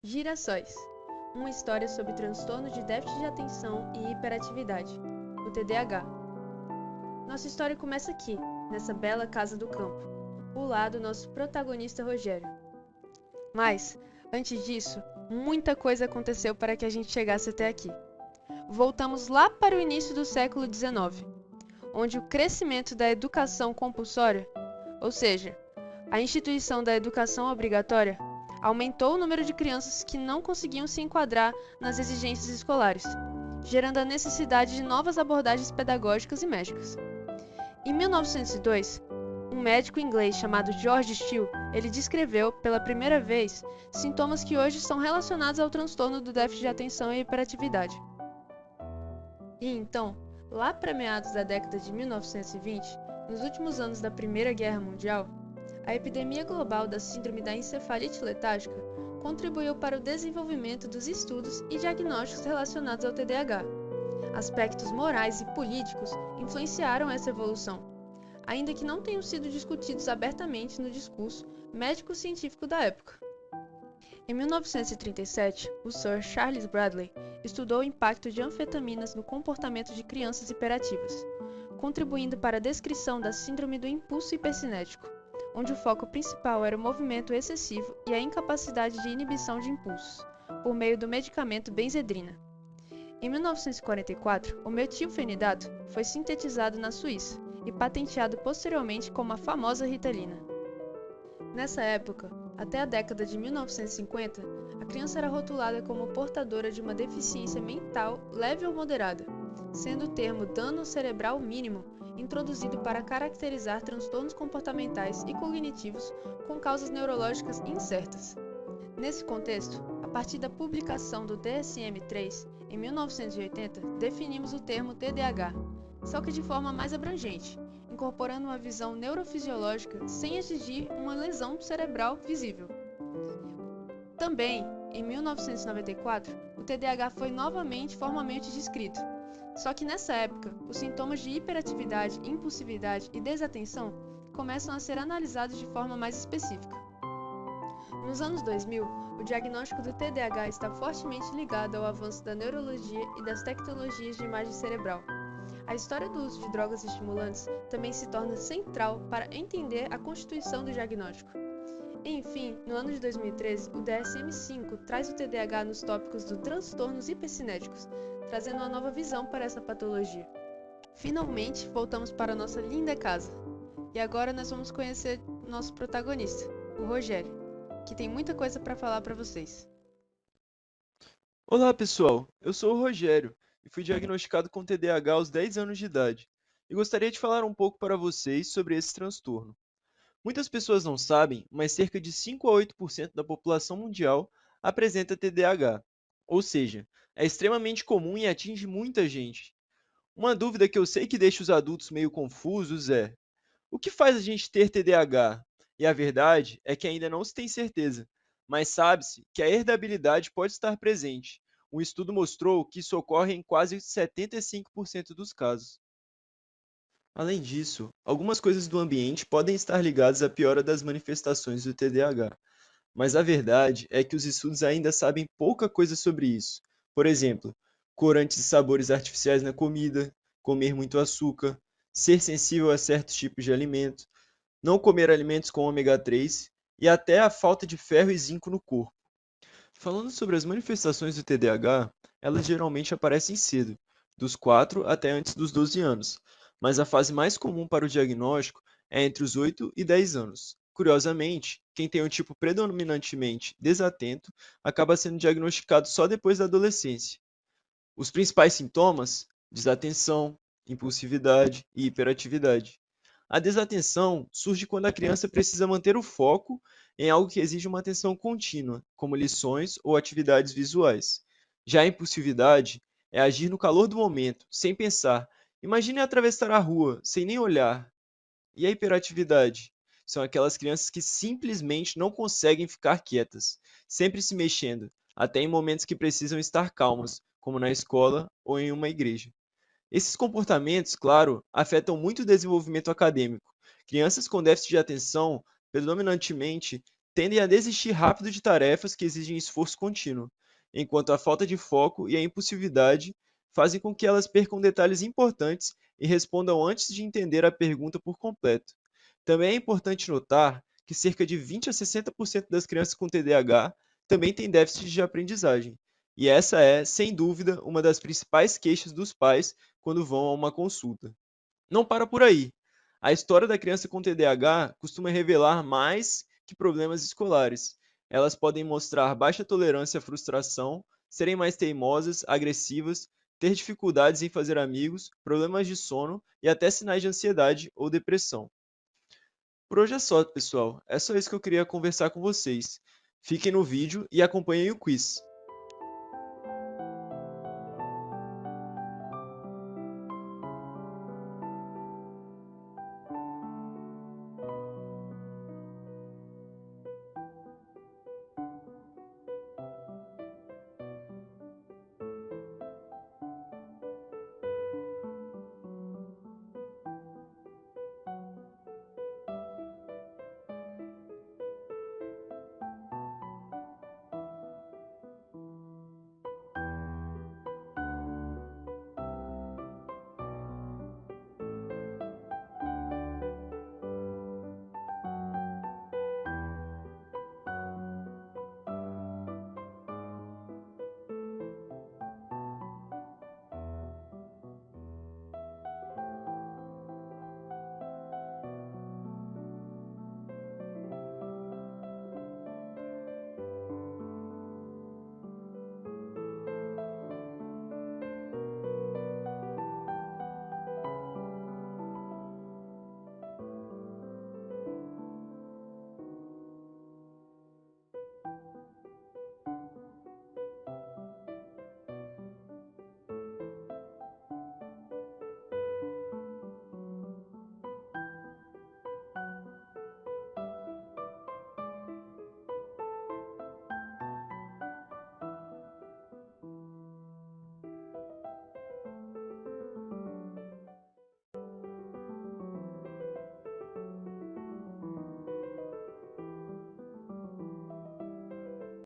Girassóis, uma história sobre transtorno de déficit de atenção e hiperatividade, o TDAH. Nossa história começa aqui, nessa bela casa do campo, ao lado do nosso protagonista Rogério. Mas, antes disso, muita coisa aconteceu para que a gente chegasse até aqui. Voltamos lá para o início do século XIX, onde o crescimento da educação compulsória, ou seja, a instituição da educação obrigatória, aumentou o número de crianças que não conseguiam se enquadrar nas exigências escolares, gerando a necessidade de novas abordagens pedagógicas e médicas. Em 1902, um médico inglês chamado George Steele, ele descreveu, pela primeira vez, sintomas que hoje são relacionados ao transtorno do déficit de atenção e hiperatividade. E então, lá para meados da década de 1920, nos últimos anos da Primeira Guerra Mundial, a epidemia global da síndrome da encefalite letárgica contribuiu para o desenvolvimento dos estudos e diagnósticos relacionados ao TDAH. Aspectos morais e políticos influenciaram essa evolução, ainda que não tenham sido discutidos abertamente no discurso médico-científico da época. Em 1937, o Sir Charles Bradley estudou o impacto de anfetaminas no comportamento de crianças hiperativas, contribuindo para a descrição da síndrome do impulso hipercinético, onde o foco principal era o movimento excessivo e a incapacidade de inibição de impulsos, por meio do medicamento benzedrina. Em 1944, o metilfenidato foi sintetizado na Suíça e patenteado posteriormente como a famosa Ritalina. Nessa época, até a década de 1950, a criança era rotulada como portadora de uma deficiência mental leve ou moderada, sendo o termo dano cerebral mínimo introduzido para caracterizar transtornos comportamentais e cognitivos com causas neurológicas incertas. Nesse contexto, a partir da publicação do DSM-3, em 1980, definimos o termo TDAH, só que de forma mais abrangente, incorporando uma visão neurofisiológica sem exigir uma lesão cerebral visível. Também, em 1994, o TDAH foi novamente formalmente descrito, só que nessa época, os sintomas de hiperatividade, impulsividade e desatenção começam a ser analisados de forma mais específica. Nos anos 2000, o diagnóstico do TDAH está fortemente ligado ao avanço da neurologia e das tecnologias de imagem cerebral. A história do uso de drogas estimulantes também se torna central para entender a constituição do diagnóstico. Enfim, no ano de 2013, o DSM-5 traz o TDAH nos tópicos dos transtornos hipercinéticos, trazendo uma nova visão para essa patologia. Finalmente, voltamos para nossa linda casa. E agora nós vamos conhecer nosso protagonista, o Rogério, que tem muita coisa para falar para vocês. Olá, pessoal. Eu sou o Rogério e fui diagnosticado com TDAH aos 10 anos de idade. E gostaria de falar um pouco para vocês sobre esse transtorno. Muitas pessoas não sabem, mas cerca de 5 a 8% da população mundial apresenta TDAH. Ou seja, é extremamente comum e atinge muita gente. Uma dúvida que eu sei que deixa os adultos meio confusos é: o que faz a gente ter TDAH? E a verdade é que ainda não se tem certeza, mas sabe-se que a herdabilidade pode estar presente. Um estudo mostrou que isso ocorre em quase 75% dos casos. Além disso, algumas coisas do ambiente podem estar ligadas à piora das manifestações do TDAH, mas a verdade é que os estudos ainda sabem pouca coisa sobre isso. Por exemplo, corantes e sabores artificiais na comida, comer muito açúcar, ser sensível a certos tipos de alimento, não comer alimentos com ômega 3 e até a falta de ferro e zinco no corpo. Falando sobre as manifestações do TDAH, elas geralmente aparecem cedo, dos 4 até antes dos 12 anos, mas a fase mais comum para o diagnóstico é entre os 8 e 10 anos. Curiosamente, quem tem um tipo predominantemente desatento acaba sendo diagnosticado só depois da adolescência. Os principais sintomas: desatenção, impulsividade e hiperatividade. A desatenção surge quando a criança precisa manter o foco em algo que exige uma atenção contínua, como lições ou atividades visuais. Já a impulsividade é agir no calor do momento, sem pensar. Imagine atravessar a rua, sem nem olhar. E a hiperatividade? São aquelas crianças que simplesmente não conseguem ficar quietas, sempre se mexendo, até em momentos que precisam estar calmas, como na escola ou em uma igreja. Esses comportamentos, claro, afetam muito o desenvolvimento acadêmico. Crianças com déficit de atenção, predominantemente, tendem a desistir rápido de tarefas que exigem esforço contínuo, enquanto a falta de foco e a impulsividade fazem com que elas percam detalhes importantes e respondam antes de entender a pergunta por completo. Também é importante notar que cerca de 20 a 60% das crianças com TDAH também têm déficit de aprendizagem, e essa é, sem dúvida, uma das principais queixas dos pais quando vão a uma consulta. Não para por aí. A história da criança com TDAH costuma revelar mais que problemas escolares. Elas podem mostrar baixa tolerância à frustração, serem mais teimosas, agressivas, ter dificuldades em fazer amigos, problemas de sono e até sinais de ansiedade ou depressão. Por hoje é só, pessoal. É só isso que eu queria conversar com vocês. Fiquem no vídeo e acompanhem o quiz.